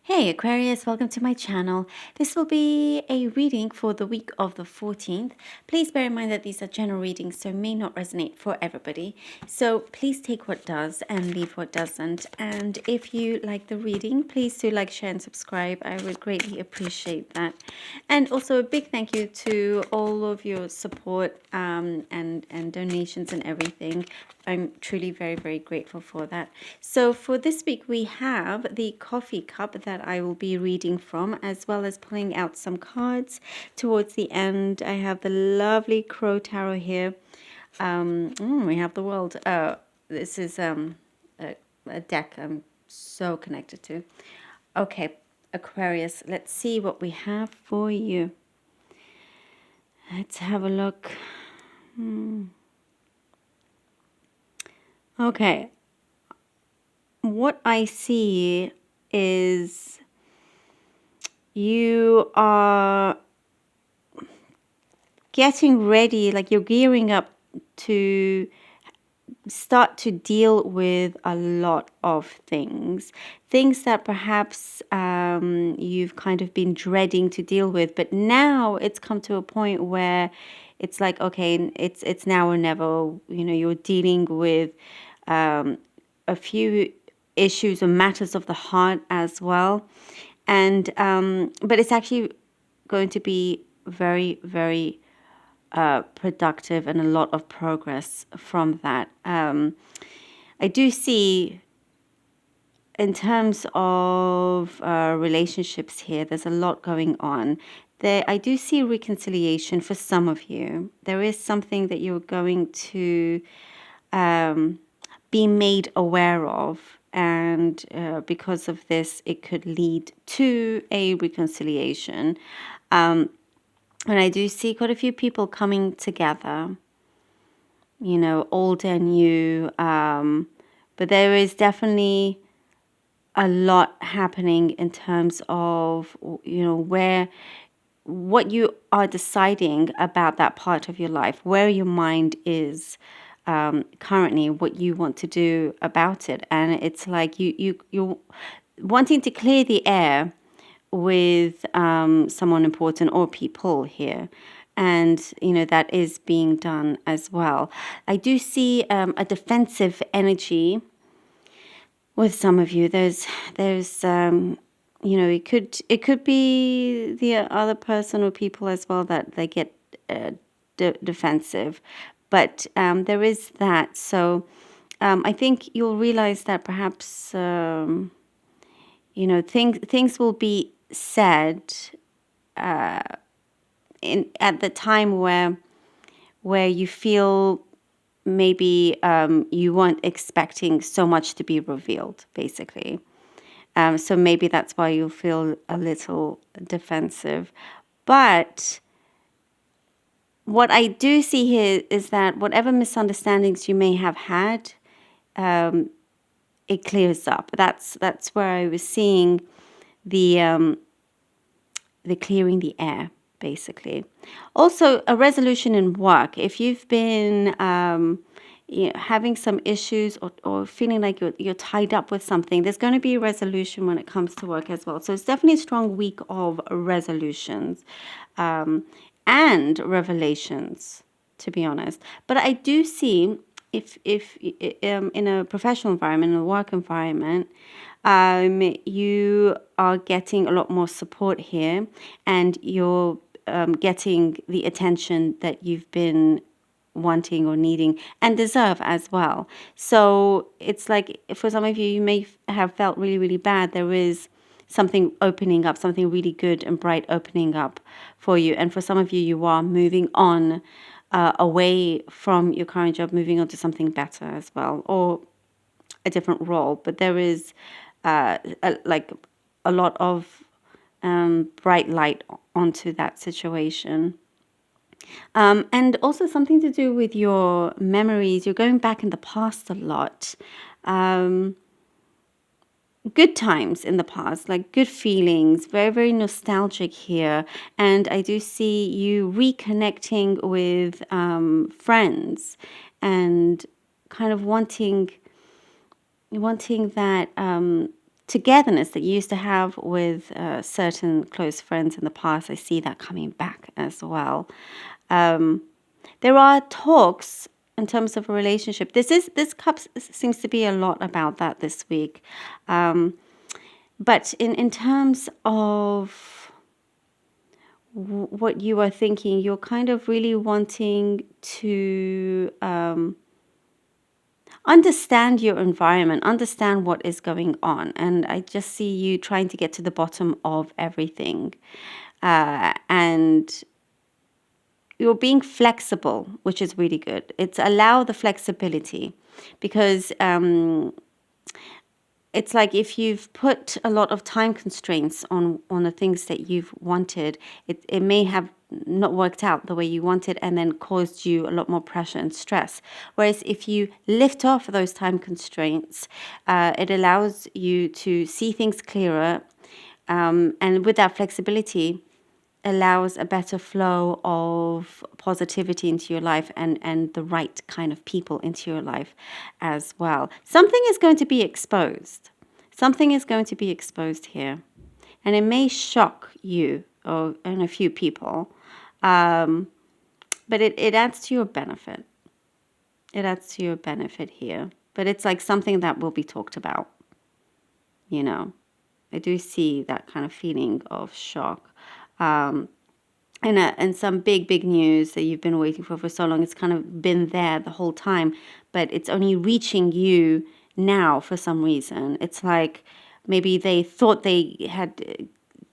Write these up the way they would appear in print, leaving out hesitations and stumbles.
Hey Aquarius, welcome to my channel. This will be a reading for the week of the 14th. Please bear in mind that these are general readings, so may not resonate for everybody. So please take what does and leave what doesn't. And if you like the reading, please do like, share, and subscribe. I would greatly appreciate that. And also a big thank you to all of your support and donations and everything. I'm truly very, very grateful for that. So for this week, we have the coffee cup that I will be reading from, as well as pulling out some cards towards the end. I have the lovely Crow Tarot here. We have the world. This is a deck I'm so connected to. Okay, Aquarius, let's see what we have for you. Let's have a look. Okay, what I see is you are getting ready, like you're gearing up to start to deal with a lot of things that perhaps you've kind of been dreading to deal with, but now it's come to a point where it's like, okay, it's now or never. You're dealing with a few issues or matters of the heart as well, and but it's actually going to be very, very productive and a lot of progress from that. I do see, in terms of relationships here, there's a lot going on. I do see reconciliation for some of you. There is something that you're going to be made aware of. And because of this, it could lead to a reconciliation. And I do see quite a few people coming together, old and new. But there is definitely a lot happening in terms of, what you are deciding about that part of your life, where your mind is currently, what you want to do about it. And it's like you're wanting to clear the air with someone important or people here. And, that is being done as well. I do see a defensive energy with some of you. There's it could be the other person or people as well that they get defensive, but there is that. So I think you'll realize that perhaps things will be said at the time where you feel maybe you weren't expecting so much to be revealed, basically. So maybe that's why you feel a little defensive. But what I do see here is that whatever misunderstandings you may have had, it clears up. That's where I was seeing the clearing the air, basically. Also, a resolution in work. If you've been having some issues or feeling like you're tied up with something, there's going to be a resolution when it comes to work as well. So it's definitely a strong week of resolutions and revelations, to be honest. But I do see, if in a professional environment, in a work environment, you are getting a lot more support here, and you're getting the attention that you've been wanting or needing and deserve as well. So it's like, for some of you, you may have felt really, really bad. There is something opening up, something really good and bright opening up for you. And for some of you, you are moving on away from your current job, moving on to something better as well, or a different role. But there is like a lot of bright light onto that situation. And also something to do with your memories. You're going back in the past a lot. Good times in the past, like good feelings, very, very nostalgic here. And I do see you reconnecting with friends and kind of wanting that togetherness that you used to have with certain close friends in the past. I see that coming back as well. There are talks in terms of a relationship. This cup seems to be a lot about that this week. But in terms of what you are thinking, you're kind of really wanting to understand your environment, understand what is going on. And I just see you trying to get to the bottom of everything. And you're being flexible, which is really good. It's allow the flexibility, because it's like if you've put a lot of time constraints on the things that you've wanted, it may have not worked out the way you wanted and then caused you a lot more pressure and stress. Whereas if you lift off those time constraints, it allows you to see things clearer, and with that flexibility, allows a better flow of positivity into your life, and the right kind of people into your life as well. Something is going to be exposed. Something is going to be exposed here. And it may shock you and a few people, but it adds to your benefit. It adds to your benefit here. But it's like something that will be talked about, you know. I do see that kind of feeling of shock. And some big news that you've been waiting for so long. It's kind of been there the whole time, but it's only reaching you now for some reason. It's like maybe they thought they had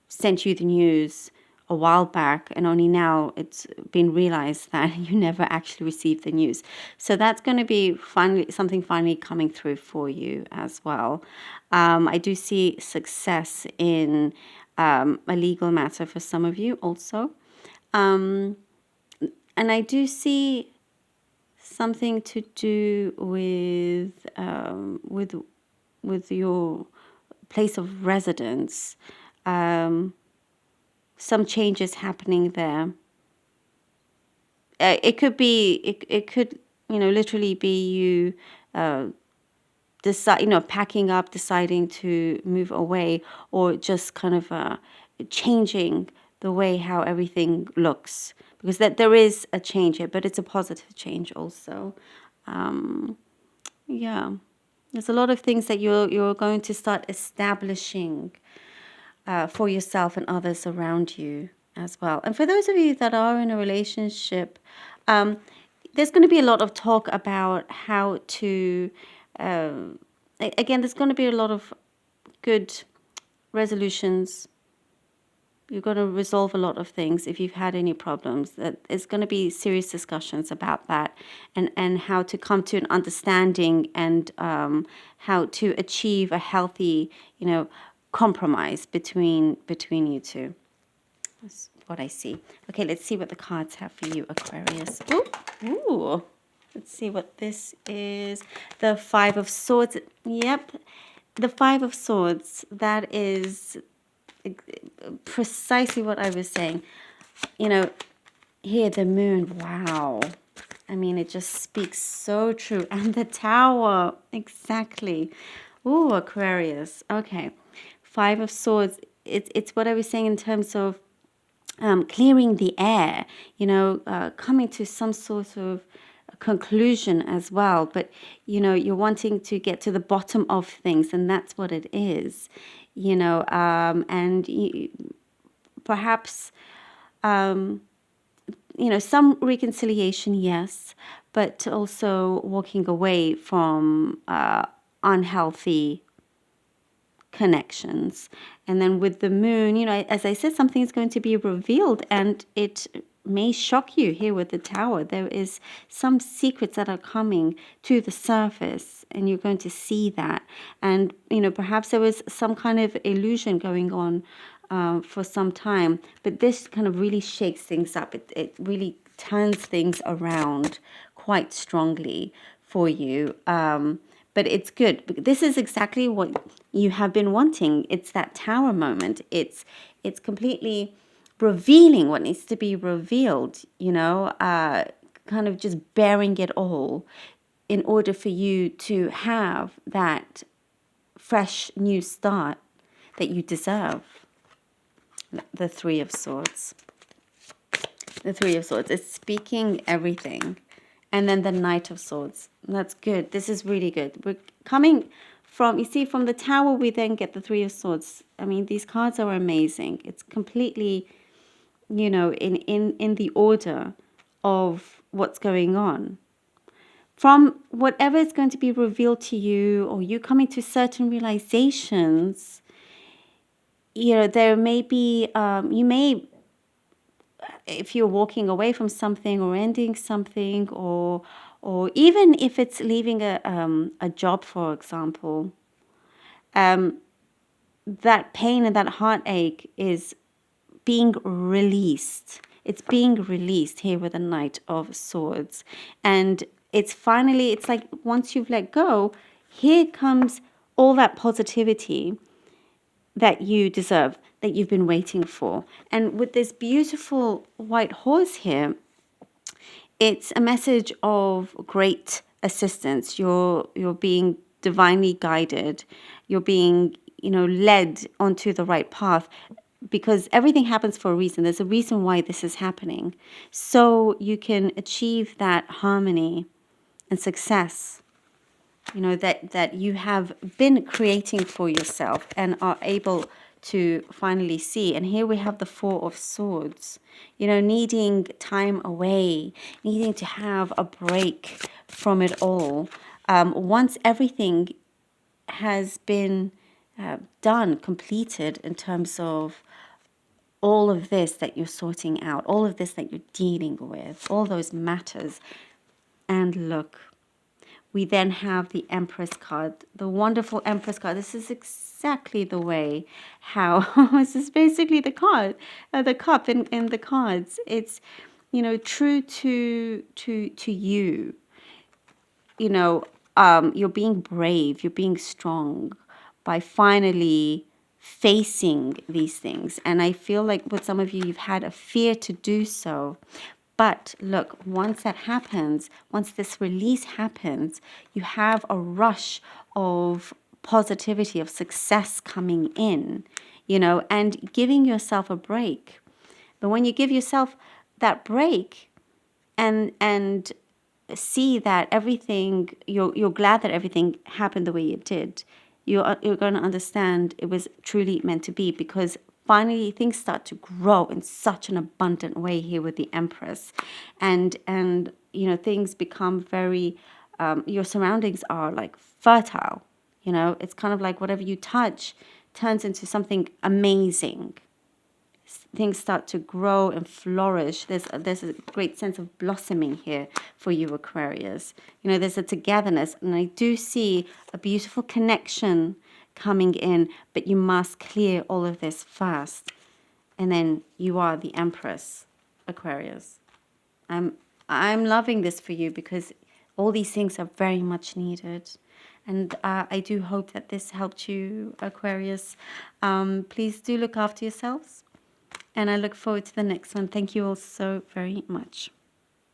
sent you the news a while back, and only now it's been realized that you never actually received the news. So that's going to be finally coming through for you as well. I do see success in a legal matter for some of you also. And I do see something to do with your place of residence. Some changes happening there. It could literally be you packing up, deciding to move away, or just kind of changing the way how everything looks, because there is a change here, but it's a positive change also. There's a lot of things that you're going to start establishing for yourself and others around you as well. And for those of you that are in a relationship, there's going to be a lot of talk about how to again, there's going to be a lot of good resolutions. You're going to resolve a lot of things if you've had any problems. There's going to be serious discussions about that, and how to come to an understanding, and how to achieve a healthy, compromise between you two. That's what I see. Okay, let's see what the cards have for you, Aquarius. Ooh. Let's see what this is. The Five of Swords. Yep. The Five of Swords. That is precisely what I was saying. Here the moon. Wow. I mean, it just speaks so true. And the Tower. Exactly. Ooh, Aquarius. Okay. Five of Swords. It's what I was saying in terms of clearing the air, coming to some sort of conclusion as well. But, you're wanting to get to the bottom of things, and that's what it is, and perhaps, some reconciliation, yes, but also walking away from unhealthy connections. And then with the moon, as I said, something is going to be revealed, and it may shock you here with the Tower. There is some secrets that are coming to the surface, and you're going to see that. And perhaps there was some kind of illusion going on for some time, but this kind of really shakes things up. It really turns things around quite strongly for you. But it's good. This is exactly what you have been wanting. It's that Tower moment. It's completely revealing what needs to be revealed, kind of just bearing it all in order for you to have that fresh new start that you deserve. The Three of Swords. The Three of Swords is speaking everything. And then the Knight of Swords. That's good. This is really good. We're coming from, you see, from the Tower, we then get the Three of Swords. I mean, these cards are amazing. It's completely, you know, in the order of what's going on. From whatever is going to be revealed to you, or you coming to certain realizations, you know, there may be, you may, if you're walking away from something or ending something, or even if it's leaving a job, for example, that pain and that heartache is being released. It's being released here with the Knight of Swords. And it's finally, it's like once you've let go, here comes all that positivity that you deserve, that you've been waiting for. And with this beautiful white horse here, it's a message of great assistance. You're being divinely guided. You're being, you know, led onto the right path, because everything happens for a reason. There's a reason why this is happening. So you can achieve that harmony and success, you know, that you have been creating for yourself and are able to finally see. And here we have the Four of Swords, you know, needing time away, needing to have a break from it all. Once everything has been done, completed in terms of all of this that you're sorting out, all of this that you're dealing with, all those matters. And look, we then have the Empress card, the wonderful Empress card. This is exactly the way how, this is basically the card, the cup in the cards. It's, you know, true to you. You know, you're being brave, you're being strong by finally facing these things. And I feel like with some of you, you've had a fear to do so. But look, once that happens, once this release happens, you have a rush of positivity, of success coming in, you know, and giving yourself a break. But when you give yourself that break and see that everything, you're glad that everything happened the way it did, you're going to understand it was truly meant to be, because finally things start to grow in such an abundant way here with the Empress. And you know, things become very, your surroundings are like fertile, you know, it's kind of like whatever you touch turns into something amazing. Things start to grow and flourish. There's a great sense of blossoming here for you, Aquarius. You know, there's a togetherness, and I do see a beautiful connection coming in, but you must clear all of this first. And then you are the Empress, Aquarius. I'm loving this for you, because all these things are very much needed. And I do hope that this helped you, Aquarius. Please do look after yourselves. And I look forward to the next one. Thank you all so very much.